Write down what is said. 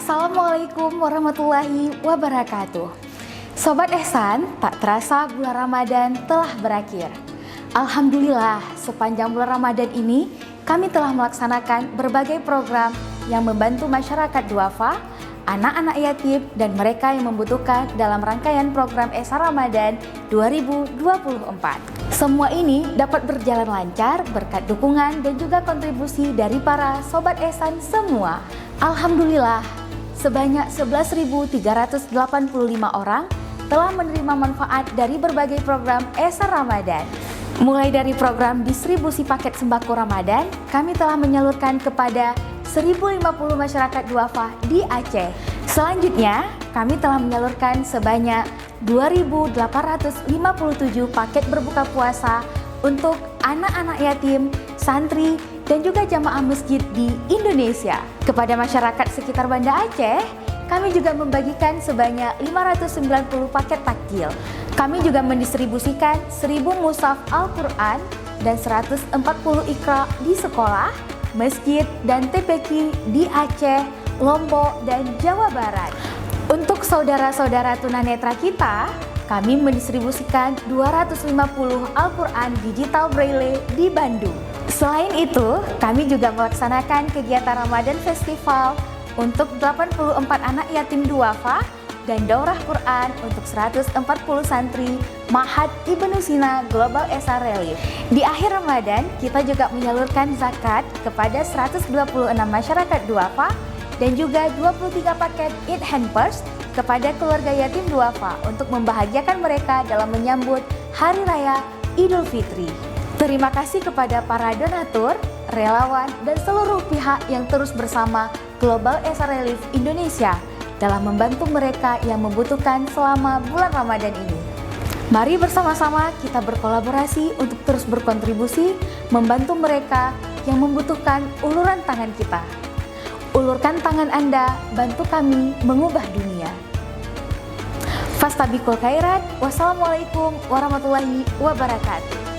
Assalamualaikum warahmatullahi wabarakatuh. Sobat Ehsan, tak terasa bulan Ramadan telah berakhir. Alhamdulillah, sepanjang bulan Ramadan ini kami telah melaksanakan berbagai program yang membantu masyarakat duafa, anak-anak yatim, dan mereka yang membutuhkan dalam rangkaian program Ehsan Ramadan 2024. Semua ini dapat berjalan lancar berkat dukungan dan juga kontribusi dari para Sobat Ehsan semua. Alhamdulillah, sebanyak 11.385 orang telah menerima manfaat dari berbagai program Ehsan Ramadan. Mulai dari program distribusi paket sembako Ramadan, kami telah menyalurkan kepada 1.050 masyarakat duafa di Aceh. Selanjutnya, kami telah menyalurkan sebanyak 2.857 paket berbuka puasa untuk anak-anak yatim, santri, dan juga jamaah masjid di Indonesia. Kepada masyarakat sekitar Banda Aceh, kami juga membagikan sebanyak 590 paket takjil. Kami juga mendistribusikan 1.000 mushaf Al-Quran dan 140 ikra di sekolah, masjid, dan TPQ di Aceh, Lombok, dan Jawa Barat. Untuk saudara-saudara tunanetra kita, kami mendistribusikan 250 Al-Quran digital Braille di Bandung. Selain itu, kami juga melaksanakan kegiatan Ramadan Festival untuk 84 anak yatim duafa dan daurah Quran untuk 140 santri Ma'had Ibnu Sina Global Ehsan Relief. Di akhir Ramadan, kita juga menyalurkan zakat kepada 126 masyarakat duafa dan juga 23 paket Eid Hampers kepada keluarga yatim duafa untuk membahagiakan mereka dalam menyambut Hari Raya Idul Fitri. Terima kasih kepada para donatur, relawan, dan seluruh pihak yang terus bersama Global Ehsan Relief Indonesia dalam membantu mereka yang membutuhkan selama bulan Ramadan ini. Mari bersama-sama kita berkolaborasi untuk terus berkontribusi membantu mereka yang membutuhkan uluran tangan kita. Ulurkan tangan Anda, bantu kami mengubah dunia. Fastabiqul khairat. Wassalamualaikum warahmatullahi wabarakatuh.